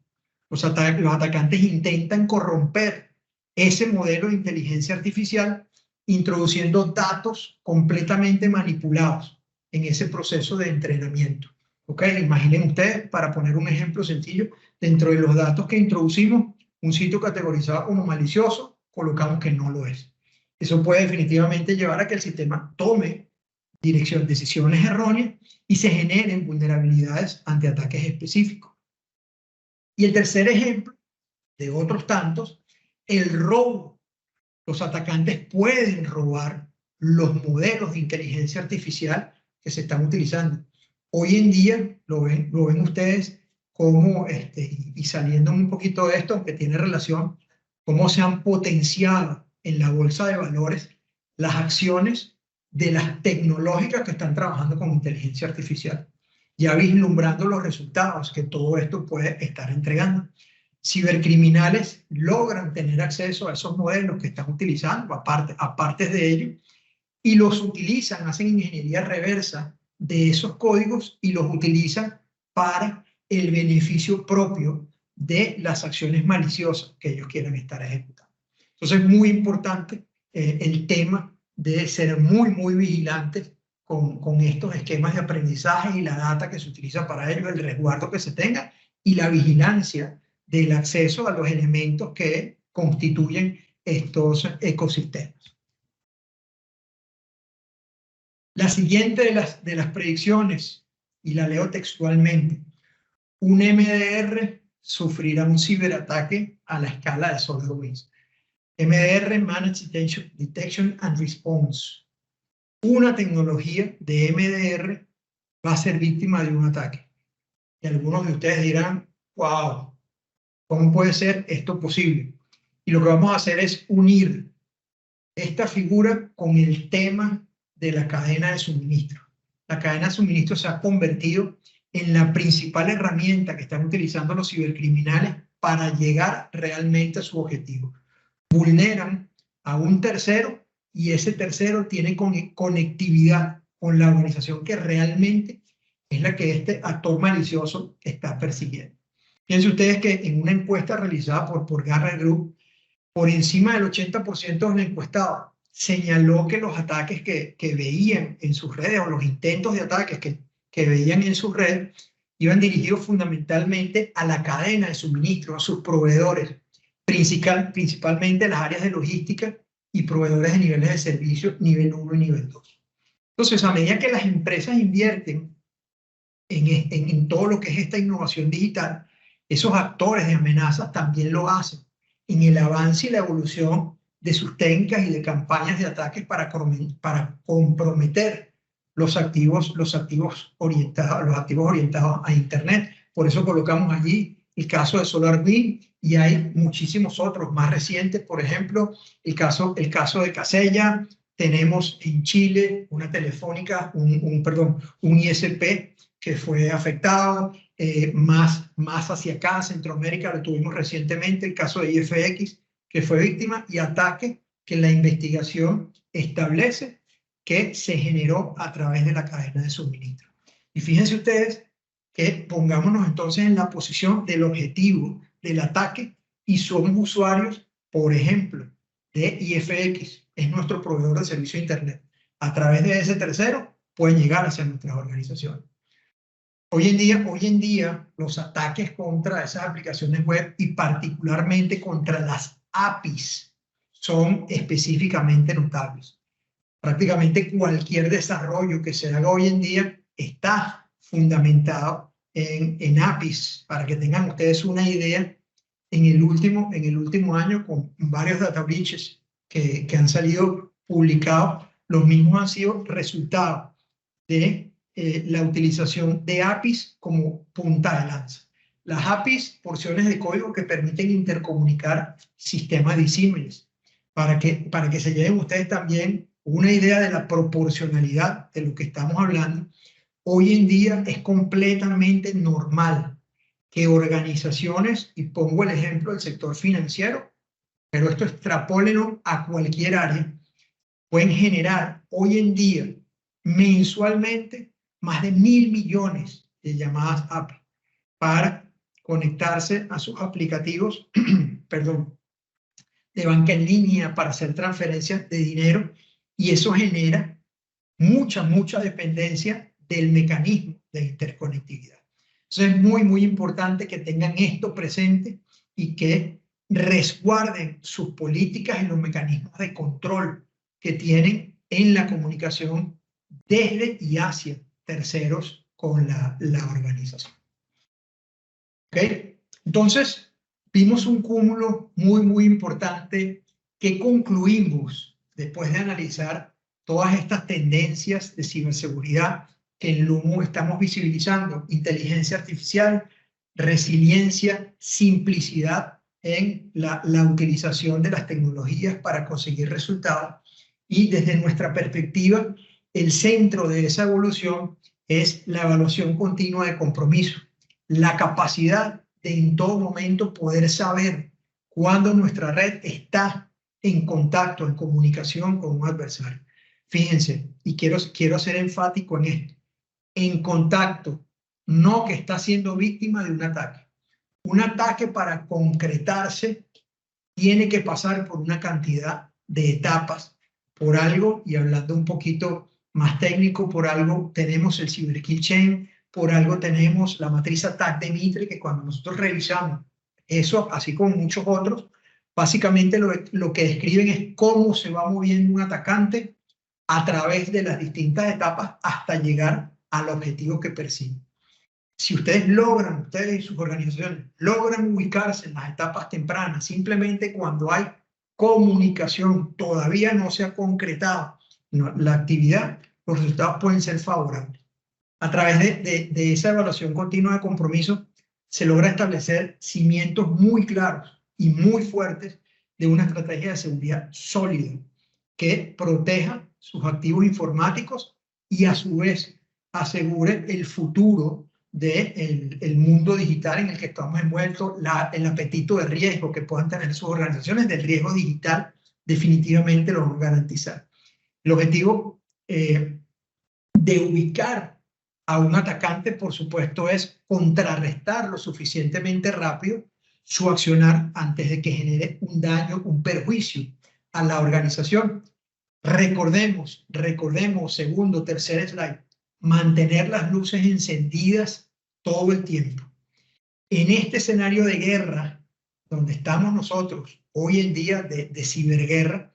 Los atacantes intentan corromper ese modelo de inteligencia artificial introduciendo datos completamente manipulados en ese proceso de entrenamiento. ¿Ok? Imaginen ustedes, para poner un ejemplo sencillo, dentro de los datos que introducimos, un sitio categorizado como malicioso, colocamos que no lo es. Eso puede definitivamente llevar a que el sistema tome decisiones erróneas y se generen vulnerabilidades ante ataques específicos. Y el tercer ejemplo, de otros tantos, el robo. Los atacantes pueden robar los modelos de inteligencia artificial que se están utilizando. Hoy en día, lo ven ustedes como, y saliendo un poquito de esto, aunque tiene relación, cómo se han potenciado en la bolsa de valores las acciones de las tecnológicas que están trabajando con inteligencia artificial, ya vislumbrando los resultados que todo esto puede estar entregando. Cibercriminales logran tener acceso a esos modelos que están utilizando, aparte de ello, y los utilizan, hacen ingeniería reversa de esos códigos y los utilizan para el beneficio propio de las acciones maliciosas que ellos quieren estar ejecutando. Entonces es muy importante el tema de ser muy, muy vigilantes con estos esquemas de aprendizaje y la data que se utiliza para ello, el resguardo que se tenga y la vigilancia del acceso a los elementos que constituyen estos ecosistemas. La siguiente de las predicciones, y la leo textualmente: un MDR sufrirá un ciberataque a la escala de SolarWinds. MDR, Managed Detection and Response. Una tecnología de MDR va a ser víctima de un ataque. Y algunos de ustedes dirán, wow, ¿cómo puede ser esto posible? Y lo que vamos a hacer es unir esta figura con el tema de la cadena de suministro. La cadena de suministro se ha convertido en la principal herramienta que están utilizando los cibercriminales para llegar realmente a su objetivo. Vulneran a un tercero y ese tercero tiene conectividad con la organización que realmente es la que este actor malicioso está persiguiendo. Fíjense ustedes que en una encuesta realizada por Gartner Group, por encima del 80% de los encuestados señaló que los ataques que veían en sus redes, o los intentos de ataques que veían en sus redes, iban dirigidos fundamentalmente a la cadena de suministro, a sus proveedores, principalmente las áreas de logística y proveedores de niveles de servicio nivel 1 y nivel 2. Entonces, a medida que las empresas invierten en todo lo que es esta innovación digital, esos actores de amenazas también lo hacen en el avance y la evolución de sus técnicas y de campañas de ataques para comprometer los activos orientados a Internet. Por eso colocamos allí el caso de SolarWinds y hay muchísimos otros más recientes. Por ejemplo, el caso de Casella. Tenemos en Chile una telefónica, un ISP que fue afectado. Más hacia acá, Centroamérica, lo tuvimos recientemente, el caso de IFX, que fue víctima y ataque que la investigación establece que se generó a través de la cadena de suministro. Y fíjense ustedes que pongámonos entonces en la posición del objetivo del ataque y somos usuarios, por ejemplo, de IFX, es nuestro proveedor de servicio de Internet. A través de ese tercero pueden llegar hacia nuestras organizaciones. Hoy en día, los ataques contra esas aplicaciones web y particularmente contra las APIs son específicamente notables. Prácticamente cualquier desarrollo que se haga hoy en día está fundamentado en APIs. Para que tengan ustedes una idea, en el último año, con varios data breaches que han salido publicados, los mismos han sido resultado de la utilización de APIs como punta de lanza. Las APIs, porciones de código que permiten intercomunicar sistemas disímiles. Para que se lleven ustedes también una idea de la proporcionalidad de lo que estamos hablando, hoy en día es completamente normal que organizaciones, y pongo el ejemplo del sector financiero, pero esto extrapólenlo a cualquier área, pueden generar hoy en día mensualmente más de 1.000 millones de llamadas API para conectarse a sus aplicativos de banca en línea, para hacer transferencias de dinero, y eso genera mucha dependencia del mecanismo de interconectividad. Entonces es muy importante que tengan esto presente y que resguarden sus políticas y los mecanismos de control que tienen en la comunicación desde y hacia terceros con la organización. ¿Okay? Entonces, vimos un cúmulo muy importante que concluimos después de analizar todas estas tendencias de ciberseguridad que en Lumu estamos visibilizando: inteligencia artificial, resiliencia, simplicidad en la utilización de las tecnologías para conseguir resultados. Y desde nuestra perspectiva, el centro de esa evolución es la evaluación continua de compromiso, la capacidad de en todo momento poder saber cuándo nuestra red está en contacto, en comunicación con un adversario. Fíjense, y quiero ser enfático en esto: en contacto, no que está siendo víctima de un ataque. Un ataque, para concretarse, tiene que pasar por una cantidad de etapas. Por algo, y hablando un poquito más técnico, por algo tenemos el Cyber Kill Chain, por algo tenemos la matriz Attack de Mitre, que cuando nosotros revisamos eso, así como muchos otros, básicamente lo que describen es cómo se va moviendo un atacante a través de las distintas etapas hasta llegar al objetivo que persigue. Si ustedes y sus organizaciones logran ubicarse en las etapas tempranas, simplemente cuando hay comunicación, todavía no se ha concretado la actividad, los resultados pueden ser favorables. A través de esa evaluación continua de compromiso, se logra establecer cimientos muy claros y muy fuertes de una estrategia de seguridad sólida que proteja sus activos informáticos y a su vez asegure el futuro del mundo digital en el que estamos envueltos, el apetito de riesgo que puedan tener sus organizaciones del riesgo digital, definitivamente lo vamos a garantizar. El objetivo de ubicar a un atacante, por supuesto, es contrarrestar lo suficientemente rápido su accionar antes de que genere un daño, un perjuicio a la organización. Recordemos, segundo, tercer slide, mantener las luces encendidas todo el tiempo. En este escenario de guerra, donde estamos nosotros hoy en día de ciberguerra,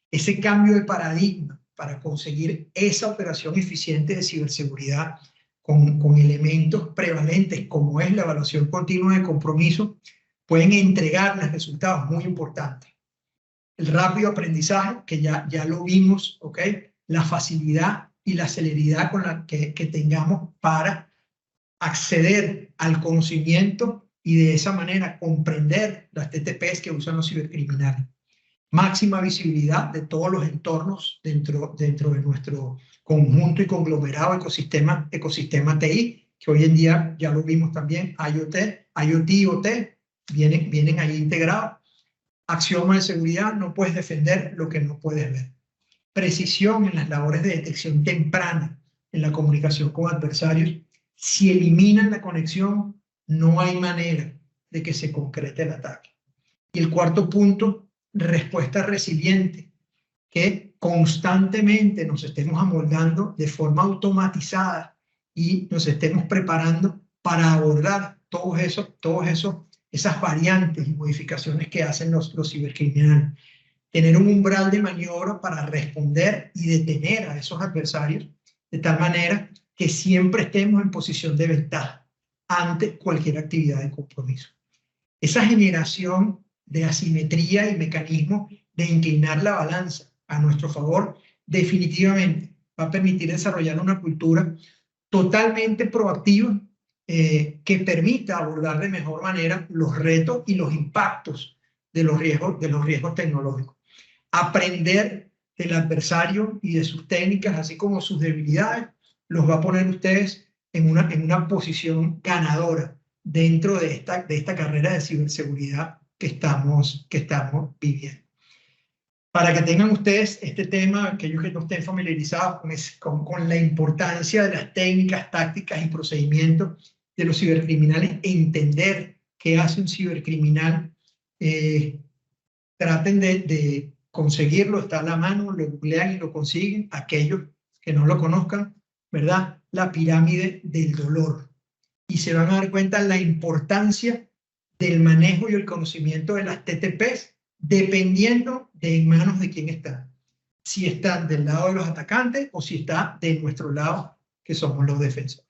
ese cambio de paradigma para conseguir esa operación eficiente de ciberseguridad con elementos prevalentes como es la evaluación continua de compromiso, pueden entregarles resultados muy importantes. El rápido aprendizaje, que ya lo vimos, ¿ok? La facilidad y la celeridad con la que tengamos para acceder al conocimiento y de esa manera comprender las TTPs que usan los cibercriminales. Máxima visibilidad de todos los entornos dentro de nuestro conjunto y conglomerado ecosistema TI, que hoy en día ya lo vimos también, IoT y OT vienen ahí integrados. Axioma de seguridad, no puedes defender lo que no puedes ver. Precisión en las labores de detección temprana en la comunicación con adversarios. Si eliminan la conexión, no hay manera de que se concrete el ataque. Y el cuarto punto, respuesta resiliente, que constantemente nos estemos amoldando de forma automatizada y nos estemos preparando para abordar esas variantes y modificaciones que hacen los cibercriminales. Tener un umbral de maniobra para responder y detener a esos adversarios de tal manera que siempre estemos en posición de ventaja ante cualquier actividad de compromiso. Esa generación de asimetría y mecanismos de inclinar la balanza a nuestro favor definitivamente va a permitir desarrollar una cultura totalmente proactiva que permita abordar de mejor manera los retos y los impactos de los riesgos tecnológicos. Aprender del adversario y de sus técnicas, así como sus debilidades, los va a poner ustedes en una posición ganadora dentro de esta carrera de ciberseguridad que estamos viviendo. Para que tengan ustedes este tema, aquellos que no estén familiarizados con la importancia de las técnicas, tácticas y procedimientos de los cibercriminales, entender qué hace un cibercriminal, traten de conseguirlo, está a la mano, lo googlean y lo consiguen. Aquellos que no lo conozcan, ¿verdad? La pirámide del dolor. Y se van a dar cuenta de la importancia del manejo y el conocimiento de las TTPs, dependiendo de en manos de quién están. Si están del lado de los atacantes o si está de nuestro lado, que somos los defensores.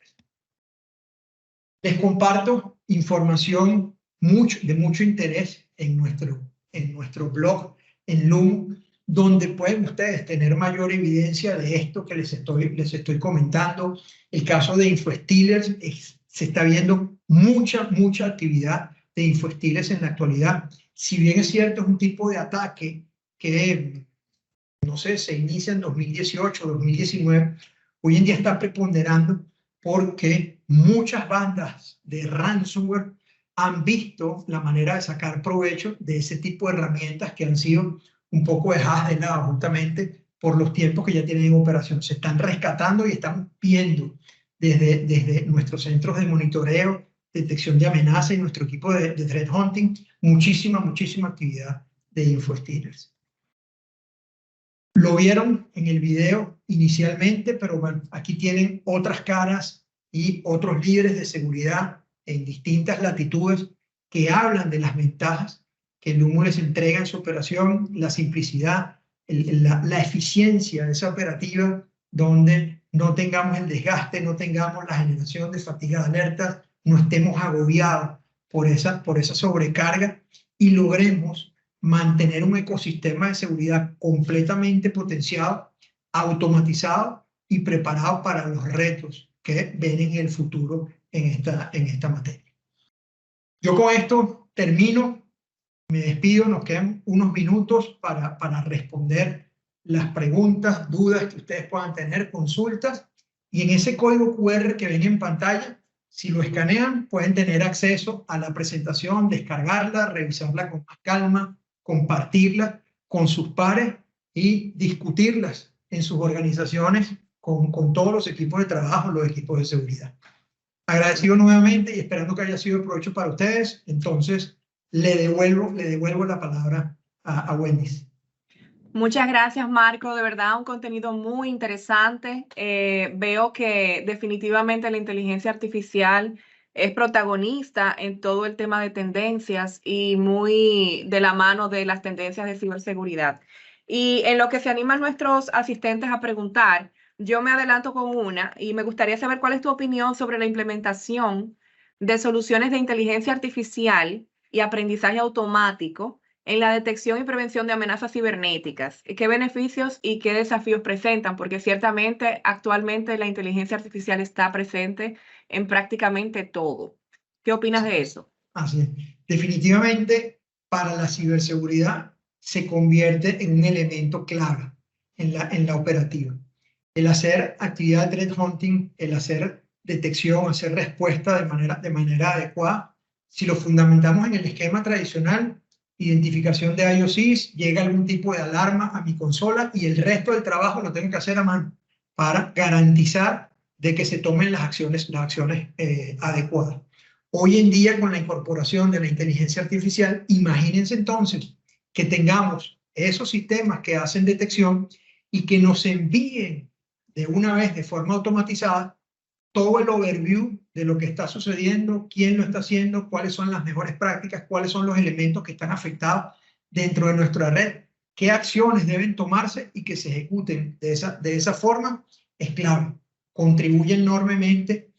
Les comparto información de mucho interés en nuestro blog, en Lumo, donde pueden ustedes tener mayor evidencia de esto que les estoy comentando. El caso de InfoStealers, se está viendo mucha actividad de InfoStealers en la actualidad. Si bien es cierto, es un tipo de ataque que, no sé, se inicia en 2018, 2019, hoy en día está preponderando porque muchas bandas de ransomware han visto la manera de sacar provecho de ese tipo de herramientas que han sido un poco dejadas de lado justamente por los tiempos que ya tienen en operación. Se están rescatando y estamos viendo desde nuestros centros de monitoreo, detección de amenazas y nuestro equipo de threat hunting, muchísima actividad de InfoStealers. Lo vieron en el video inicialmente, pero bueno, aquí tienen otras caras y otros líderes de seguridad en distintas latitudes que hablan de las ventajas que el Lumo les entrega en su operación, la simplicidad, la eficiencia de esa operativa, donde no tengamos el desgaste, no tengamos la generación de fatiga de alertas, no estemos agobiados por esa sobrecarga y logremos mantener un ecosistema de seguridad completamente potenciado, automatizado y preparado para los retos que vienen en el futuro en esta materia. Yo con esto termino, me despido, nos quedan unos minutos para responder las preguntas, dudas que ustedes puedan tener, consultas, y en ese código QR que ven en pantalla, si lo escanean, pueden tener acceso a la presentación, descargarla, revisarla con más calma, compartirla con sus pares y discutirlas en sus organizaciones con todos los equipos de trabajo, los equipos de seguridad. Agradecido nuevamente y esperando que haya sido de provecho para ustedes, entonces le devuelvo la palabra a Wendy. Muchas gracias, Marco. De verdad, un contenido muy interesante. Veo que definitivamente la inteligencia artificial es protagonista en todo el tema de tendencias y muy de la mano de las tendencias de ciberseguridad. Y en lo que se animan nuestros asistentes a preguntar, yo me adelanto con una y me gustaría saber cuál es tu opinión sobre la implementación de soluciones de inteligencia artificial y aprendizaje automático en la detección y prevención de amenazas cibernéticas. ¿Qué beneficios y qué desafíos presentan? Porque ciertamente actualmente la inteligencia artificial está presente en prácticamente todo. ¿Qué opinas de eso? Así es. Definitivamente, para la ciberseguridad se convierte en un elemento clave en la operativa. El hacer actividad de threat hunting, el hacer detección, hacer respuesta de manera adecuada, si lo fundamentamos en el esquema tradicional, identificación de IOCs, llega algún tipo de alarma a mi consola y el resto del trabajo lo tengo que hacer a mano para garantizar de que se tomen las acciones adecuadas. Hoy en día, con la incorporación de la inteligencia artificial, imagínense entonces que tengamos esos sistemas que hacen detección y que nos envíen de una vez de forma automatizada todo el overview de lo que está sucediendo, quién lo está haciendo, cuáles son las mejores prácticas, cuáles son los elementos que están afectados dentro de nuestra red, qué acciones deben tomarse y que se ejecuten de esa forma, es clave. Contribuye enormemente,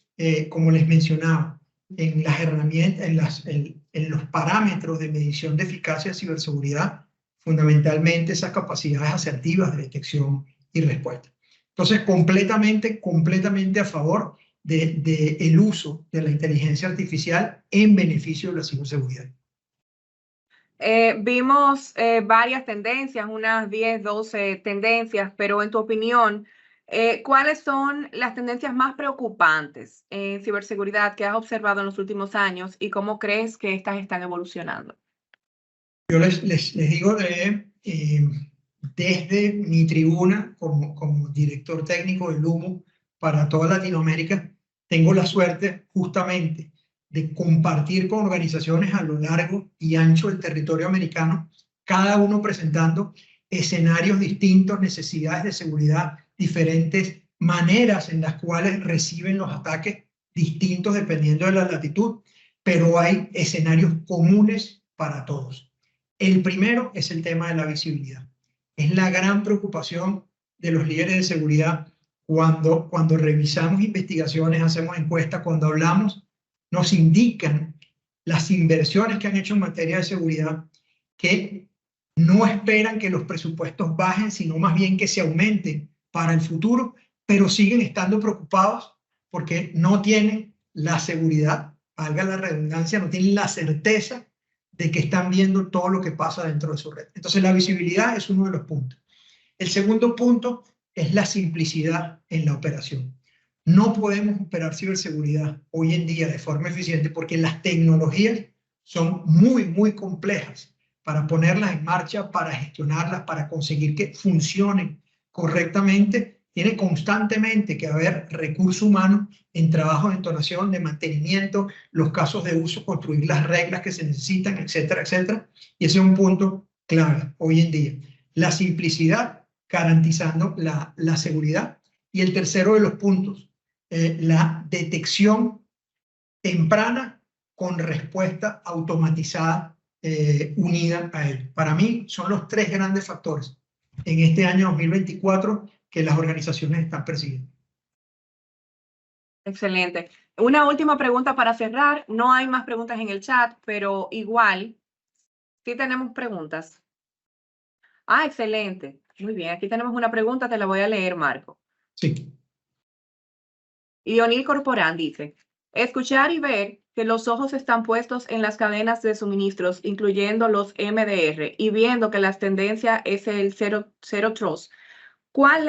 como les mencionaba, en las herramientas, en los parámetros de medición de eficacia de ciberseguridad, fundamentalmente esas capacidades asertivas de detección y respuesta. Entonces, completamente a favor del uso de la inteligencia artificial en beneficio de la ciberseguridad. Vimos varias tendencias, unas 10, 12 tendencias, pero en tu opinión, ¿cuáles son las tendencias más preocupantes en ciberseguridad que has observado en los últimos años y cómo crees que estas están evolucionando? Yo les digo desde mi tribuna como director técnico del Lumo para toda Latinoamérica, tengo la suerte justamente de compartir con organizaciones a lo largo y ancho del territorio americano, cada uno presentando escenarios distintos, necesidades de seguridad, diferentes maneras en las cuales reciben los ataques distintos dependiendo de la latitud, pero hay escenarios comunes para todos. El primero es el tema de la visibilidad. Es la gran preocupación de los líderes de seguridad cuando revisamos investigaciones, hacemos encuestas, cuando hablamos, nos indican las inversiones que han hecho en materia de seguridad, que no esperan que los presupuestos bajen, sino más bien que se aumenten para el futuro, pero siguen estando preocupados porque no tienen la seguridad, valga la redundancia, no tienen la certeza de que están viendo todo lo que pasa dentro de su red. Entonces la visibilidad es uno de los puntos. El segundo punto es la simplicidad en la operación. No podemos operar ciberseguridad hoy en día de forma eficiente porque las tecnologías son muy complejas para ponerlas en marcha, para gestionarlas, para conseguir que funcionen correctamente. Tiene constantemente que haber recurso humano en trabajo de entonación, de mantenimiento, los casos de uso, construir las reglas que se necesitan, etcétera, etcétera. Y ese es un punto clave hoy en día. La simplicidad garantizando la seguridad. Y el tercero de los puntos, la detección temprana con respuesta automatizada unida a él. Para mí son los tres grandes factores en este año 2024 que las organizaciones están persiguiendo. Excelente. Una última pregunta para cerrar. No hay más preguntas en el chat, pero igual sí tenemos preguntas. Ah, excelente. Muy bien, aquí tenemos una pregunta, te la voy a leer, Marco. Sí. Leonil Corporán dice, escuchar y ver que los ojos están puestos en las cadenas de suministros, incluyendo los MDR, y viendo que la tendencia es el Zero Trust. ¿Cuál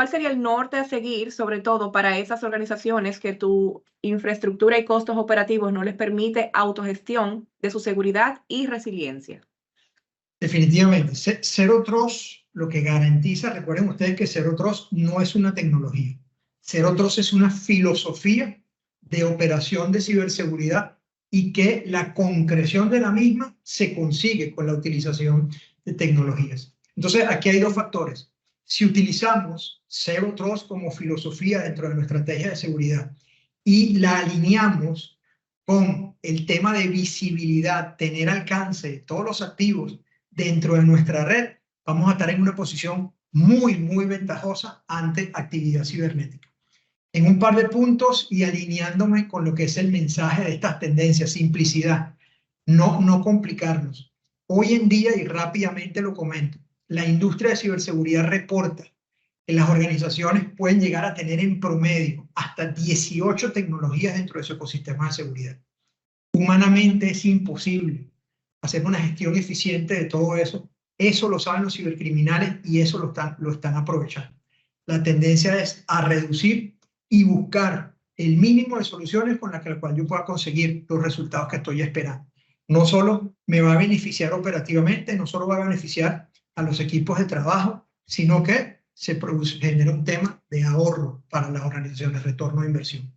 sería el norte a seguir, sobre todo para esas organizaciones que tu infraestructura y costos operativos no les permite autogestión de su seguridad y resiliencia? Definitivamente. Zero Trust lo que garantiza, recuerden ustedes que Zero Trust no es una tecnología. Zero Trust es una filosofía de operación de ciberseguridad y que la concreción de la misma se consigue con la utilización de tecnologías. Entonces, aquí hay dos factores. Si utilizamos Zero Trust como filosofía dentro de nuestra estrategia de seguridad y la alineamos con el tema de visibilidad, tener alcance de todos los activos dentro de nuestra red, vamos a estar en una posición muy, muy ventajosa ante actividad cibernética. En un par de puntos y alineándome con lo que es el mensaje de estas tendencias, simplicidad, no complicarnos. Hoy en día, y rápidamente lo comento, la industria de ciberseguridad reporta que las organizaciones pueden llegar a tener en promedio hasta 18 tecnologías dentro de su ecosistema de seguridad. Humanamente es imposible hacer una gestión eficiente de todo eso. Eso lo saben los cibercriminales y eso lo están aprovechando. La tendencia es a reducir y buscar el mínimo de soluciones con la cual yo pueda conseguir los resultados que estoy esperando. No solo me va a beneficiar operativamente, no solo va a beneficiar a los equipos de trabajo, sino que genera un tema de ahorro para las organizaciones, retorno de inversión.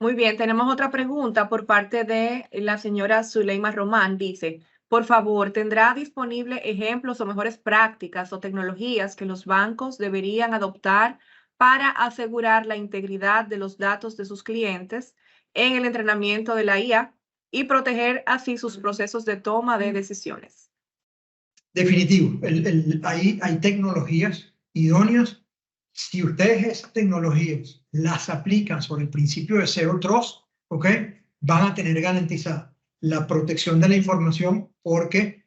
Muy bien, tenemos otra pregunta por parte de la señora Zuleima Román. Dice, por favor, ¿tendrá disponible ejemplos o mejores prácticas o tecnologías que los bancos deberían adoptar para asegurar la integridad de los datos de sus clientes en el entrenamiento de la IA y proteger así sus procesos de toma de decisiones? Definitivo, hay tecnologías idóneas. Si ustedes esas tecnologías las aplican sobre el principio de Zero Trust, ¿ok? Van a tener garantizada la protección de la información porque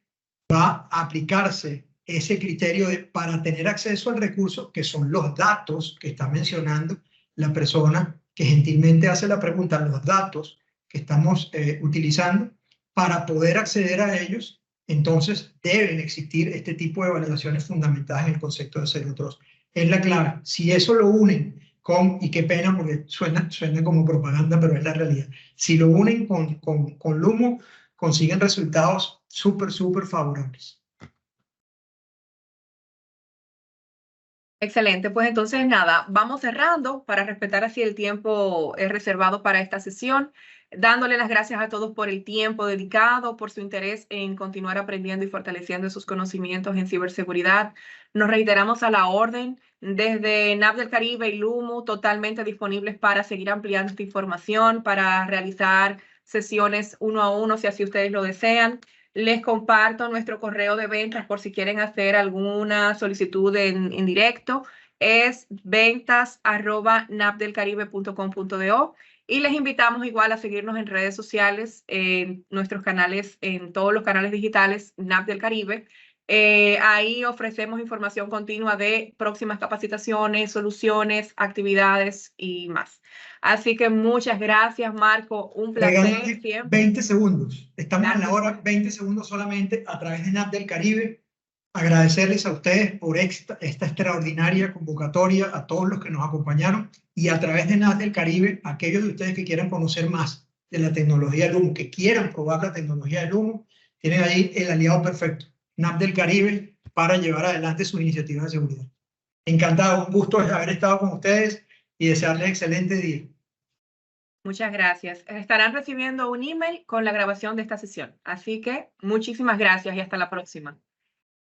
va a aplicarse ese criterio para tener acceso al recurso, que son los datos que está mencionando la persona que gentilmente hace la pregunta, los datos que estamos utilizando para poder acceder a ellos. Entonces deben existir este tipo de validaciones fundamentadas en el concepto de Zero Trust. Es la clave. Si eso lo unen con, y qué pena porque suena como propaganda, pero es la realidad. Si lo unen con Lumo, consiguen resultados súper favorables. Excelente, pues entonces nada, vamos cerrando para respetar así el tiempo reservado para esta sesión, dándole las gracias a todos por el tiempo dedicado, por su interés en continuar aprendiendo y fortaleciendo sus conocimientos en ciberseguridad. Nos reiteramos a la orden desde NAP del Caribe y Lumo, totalmente disponibles para seguir ampliando esta información, para realizar sesiones uno a uno si así ustedes lo desean. Les comparto nuestro correo de ventas por si quieren hacer alguna solicitud en directo. Es ventas@napdelcaribe.com.do y les invitamos igual a seguirnos en redes sociales, en nuestros canales, en todos los canales digitales NAP del Caribe. Ahí ofrecemos información continua de próximas capacitaciones, soluciones, actividades y más. Así que muchas gracias, Marco. Un placer. 20 segundos. Estamos Claro en la hora, 20 segundos solamente a través de NAP del Caribe. Agradecerles a ustedes por esta extraordinaria convocatoria, a todos los que nos acompañaron y a través de NAP del Caribe, aquellos de ustedes que quieran conocer más de la tecnología de Lumo, que quieran probar la tecnología de Lumo, tienen ahí el aliado perfecto, NAP del Caribe, para llevar adelante sus iniciativas de seguridad. Encantado, un gusto haber estado con ustedes y desearles excelente día. Muchas gracias. Estarán recibiendo un email con la grabación de esta sesión. Así que muchísimas gracias y hasta la próxima.